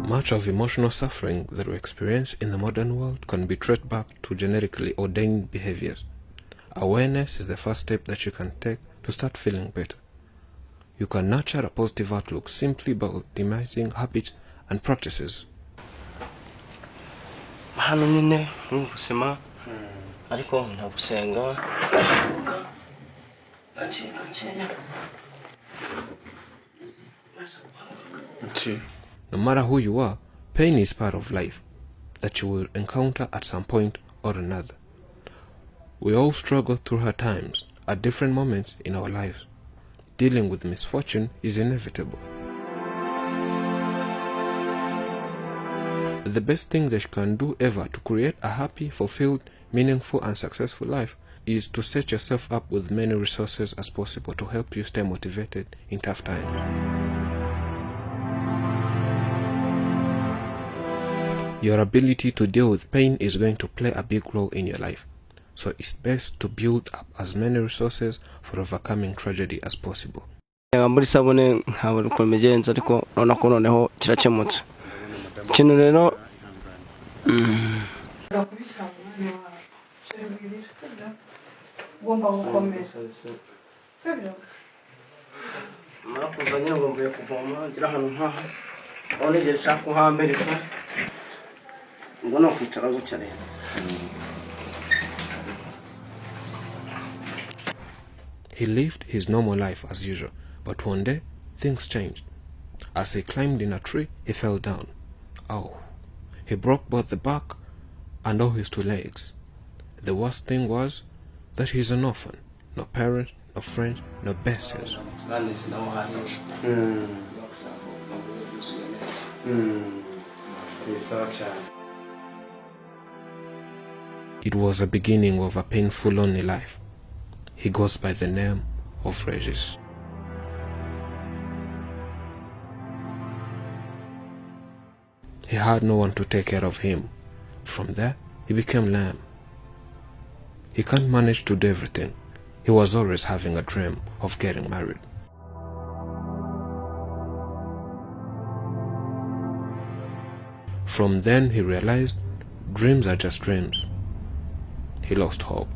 Much of emotional suffering that we experience in the modern world can be traced back to genetically ordained behaviors. Awareness is the first step that you can take to start feeling better. You can nurture a positive outlook simply by optimizing habits and practices. Hano nyine ubuzima ariko ntagusenga No matter who you are, pain is part of life that you will encounter at some point or another. We all struggle through hard times at different moments in our lives. Dealing with misfortune is inevitable. The best thing that you can do ever to create a happy, fulfilled, meaningful and successful life is to set yourself up with many resources as possible to help you stay motivated in tough times. Your ability to deal with pain is going to play a big role in your life, so it's best to build up as many resources for overcoming tragedy as possible. muri sabone nkabura uko migenza ariko none ko noneho kirakemutse kintu rero ugomba gukomeza makuzanye ngombe kuvoma ngira hano nkaha onegere shaka hambere ka ngona kwicara gucya rero. He lived his normal life as usual, but one day, things changed. As he climbed in a tree, he fell down. Oh, he broke both the back and all his 2 legs. The worst thing was that he's an orphan. No parents, no friends, no besties. It was the beginning of a painful, lonely life. He goes by the name of Regis. He had no one to take care of him. From there, he became lame. He can't manage to do everything. He was always having a dream of getting married. From then, he realized dreams are just dreams. He lost hope.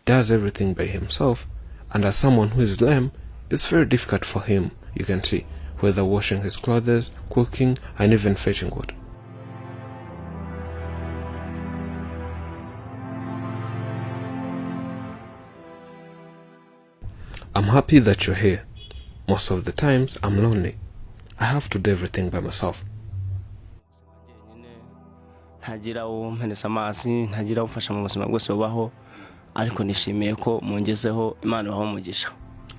Does everything by himself, and as someone who is lame, it's very difficult for him, you can see, whether washing his clothes, cooking, and even fetching water. I'm happy that you're here. Most of the times, I'm lonely. I have to do everything by myself. ntagira umpenesa amazi ntagira umfasha mu buzima bwose bubaho ariko nishimiye ko mungezeho Imana ibaho umugisha.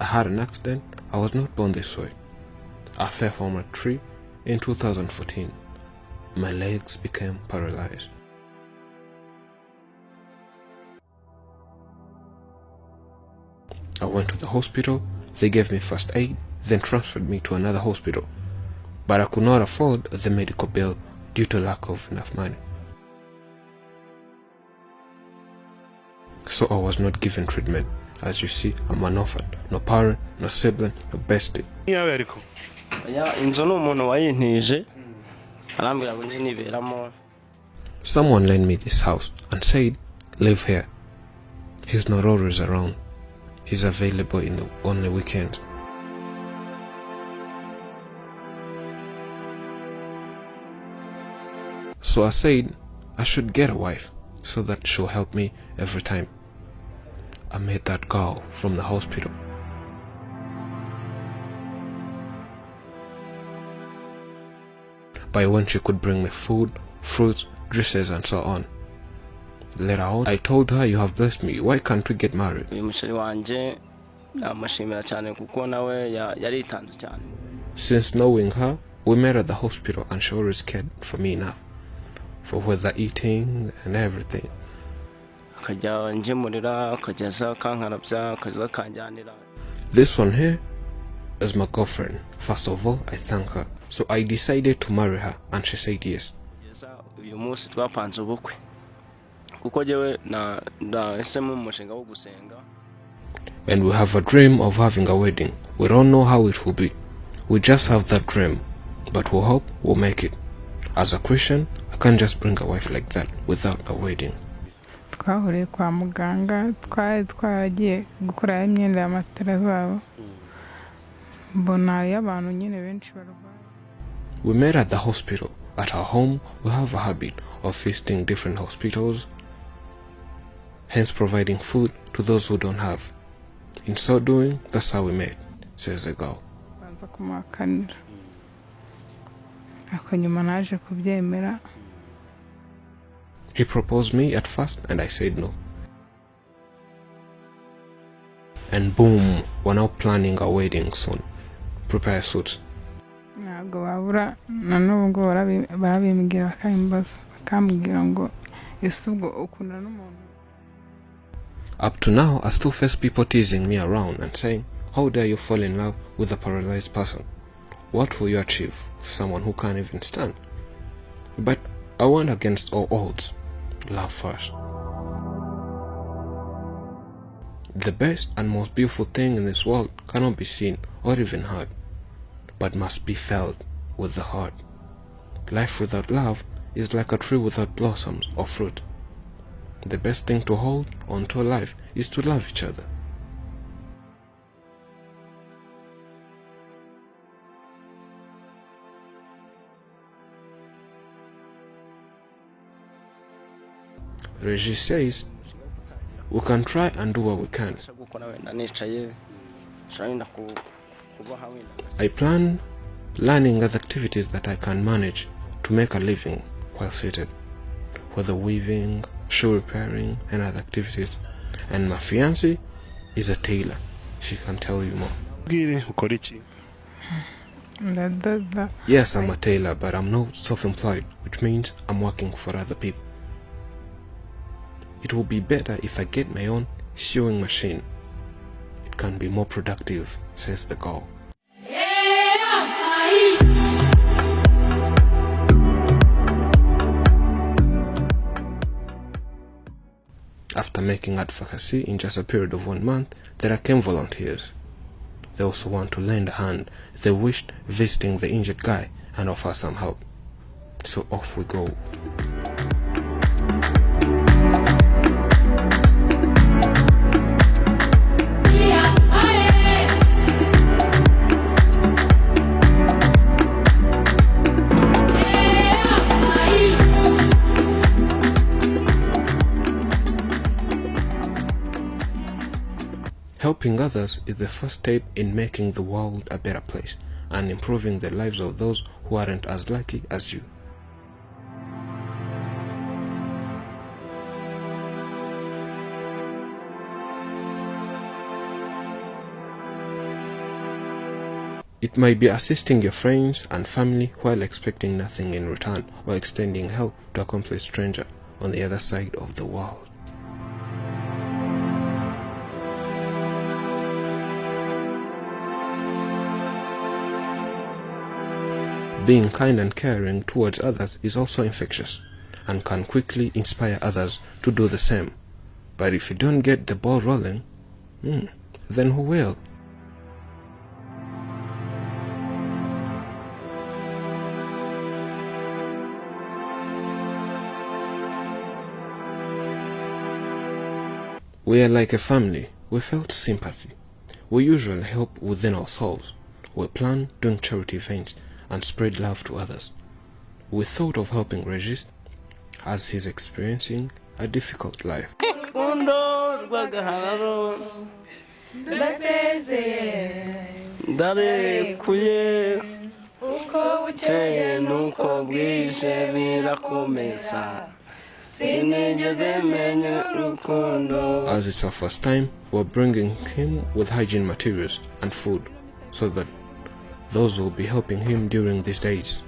I had an accident. I was not born this way. I fell from a tree in 2014. My legs became paralyzed. I went to the hospital. They gave me first aid, then transferred me to another hospital. But I could not afford the medical bill due to lack of enough money. So I was not given treatment. As you see, I'm an orphan. No parent, no sibling, no bestie. Someone lent me this house and said, live here. He's not always around. He's available on the weekends. So I said I should get a wife so that she'll help me every time. I met that girl from the hospital. By when she could bring me food, fruits, dresses and so on. Later on, I told her, you have blessed me, why can't we get married? Since knowing her, we met at the hospital and she always cared for me enough. For whether eating and everything. This one here is my girlfriend. First of all, I thank her. So I decided to marry her and she said yes. And we have a dream of having a wedding. We don't know how it will be. We just have that dream, but we hope we'll make it. As a Christian, I can't just bring a wife like that without a wedding. Twahuriye kwa muganga, twaragiye gukora imyenda y'amatara zabo. Mbona y'abantu nyine benshi barwaye. We met at the hospital. At our home, we have a habit of visiting different hospitals, hence providing food to those who don't have. In so doing, that's how we met, says the girl. Banza kumuhakanira. Ako nyuma naje kubyemera. He proposed me at first and I said no. And boom, we're now planning our wedding soon. Prepare a suit. Ntabwo babura na n'ubwo barabimbwira bakambwira ngo ese ubwo ukunda n'umuntu. Up to now, I still face people teasing me around and saying, how dare you fall in love with a paralyzed person? What will you achieve with someone who can't even stand? But I went against all odds. Love first. The best and most beautiful thing in this world cannot be seen or even heard, but must be felt with the heart. Life without love is like a tree without blossoms or fruit. The best thing to hold onto a life is to love each other. Regis says, we can try and do what we can. I plan learning other activities that I can manage to make a living while seated, whether weaving, shoe repairing, and other activities. And my fiancée is a tailor. She can tell you more. Yes, I'm a tailor, but I'm not self-employed, which means I'm working for other people. It will be better if I get my own sewing machine. It can be more productive, says the girl. After making advocacy in just a period of 1 month, there came volunteers. They also want to lend a hand. They wished visiting the injured guy and offer some help. So off we go. Helping others is the first step in making the world a better place and improving the lives of those who aren't as lucky as you. It might be assisting your friends and family while expecting nothing in return, or extending help to a complete stranger on the other side of the world. Being kind and caring towards others is also infectious and can quickly inspire others to do the same. But if you don't get the ball rolling, then who will? We are like a family. We felt sympathy. We usually help within ourselves. We plan doing charity events and spread love to others. We thought of helping Regis as he's experiencing a difficult life. As it's our first time, we're bringing him with hygiene materials and food so that those will be helping him during these days.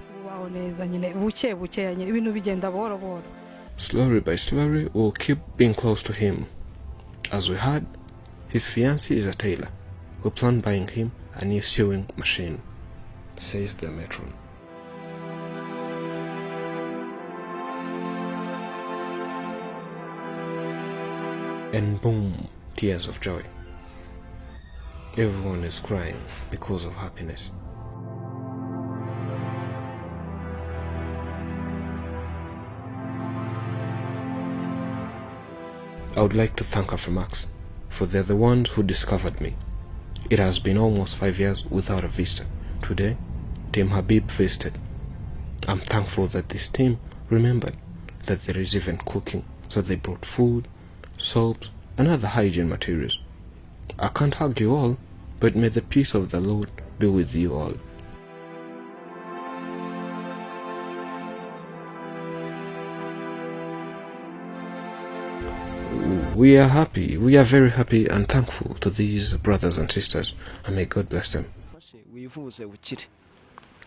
Slowly by slowly, we'll keep being close to him. As we heard, his fiancée is a tailor. We plan buying him a new sewing machine, says the matron. And boom, tears of joy. Everyone is crying because of happiness. I would like to thank Afrimax, for they're the ones who discovered me. It has been almost 5 years without a visitor. Today, Team Habib visited. I'm thankful that this team remembered that there is even cooking, so they brought food, soaps, and other hygiene materials. I can't hug you all, but may the peace of the Lord be with you all. We are very happy and thankful to these brothers and sisters, and may God bless them. wivuze ukire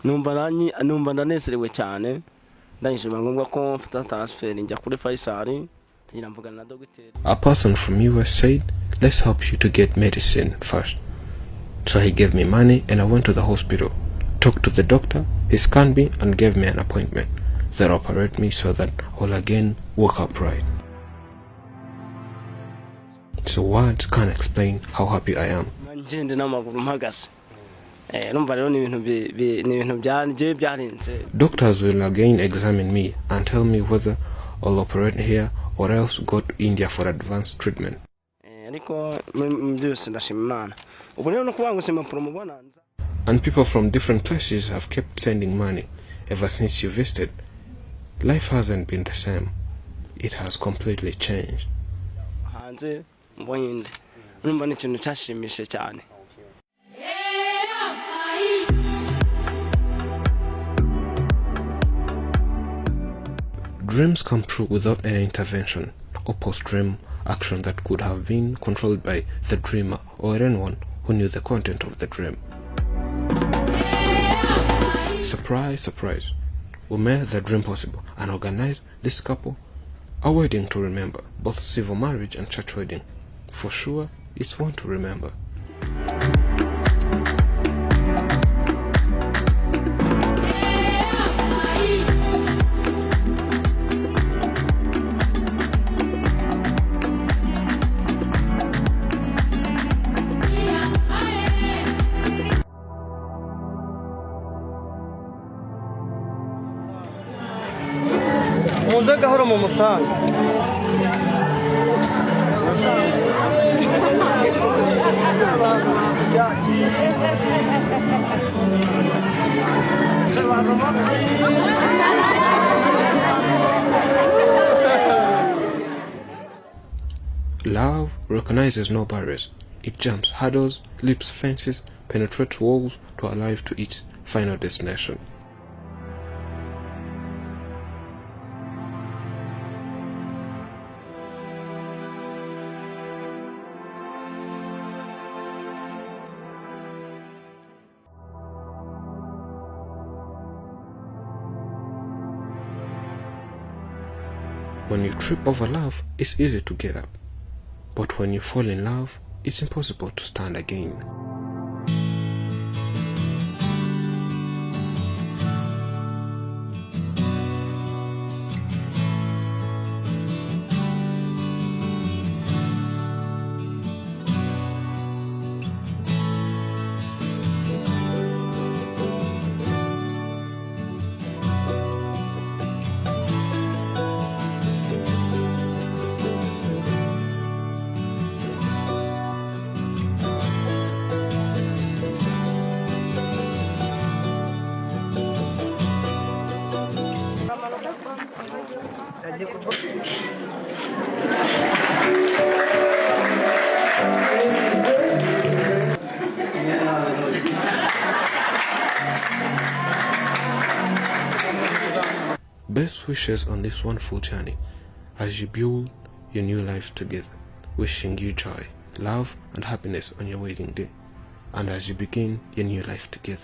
numva ndanezerewe cyane ndangije ngombwa ko mfata transfer njya kuri Faisal ngira mvugana na dogiteri. A person from US said, let's help you to get medicine first. So he gave me money and I went to the hospital, talked to the doctor, he scanned me and gave me an appointment. They operated me so that I will again walk upright. So words can't explain how happy I am. Ngende n'amaguru mpagaze. Numva rero ni ibintu byanje byarenze. Doctors will again examine me and tell me whether I'll operate here or else go to India for advanced treatment. Ariko byose ndashima Imana. Ubu rero no kubanga usema promo bonanza. And people from different places have kept sending money ever since you visited. Life hasn't been the same. It has completely changed. Hanze mbonye numva ni ikintu cyashimishe cyane. Dreams come true without any intervention or post-dream action that could have been controlled by the dreamer or anyone who knew the content of the dream. Surprise, surprise. We made the dream possible and organized this couple a wedding to remember, both civil marriage and church wedding. For sure, it's one to remember. Muze gahoro mu musanga. Love recognizes no barriers. It jumps hurdles, leaps fences, penetrates walls to arrive to its final destination. When you trip over love, it's easy to get up. But when you fall in love, it's impossible to stand again. Best wishes on this wonderful journey as you build your new life together. Wishing you joy, love, and happiness on your wedding day, and as you begin your new life together.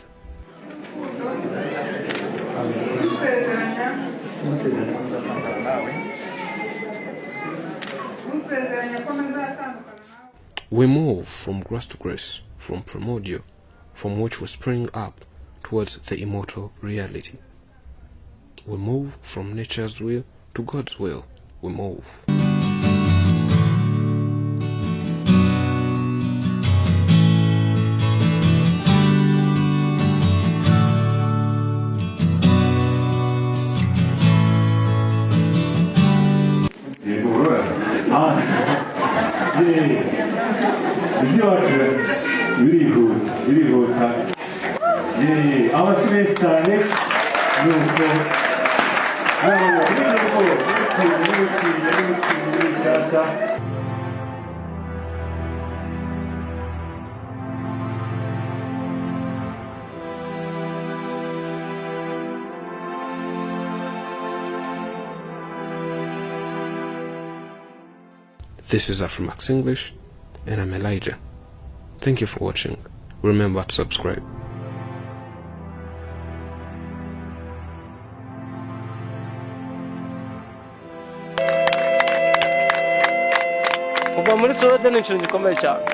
We move from grace to grace, from primordial, from which we spring up towards the immortal reality. We move from nature's will to God's will. We move. ibyacu birihuta abakire cyane nuko This is Afromax English, and I'm Elijah. Thank you for watching. Remember to subscribe. kuva muri sorode ni ikintu gikomeye cyane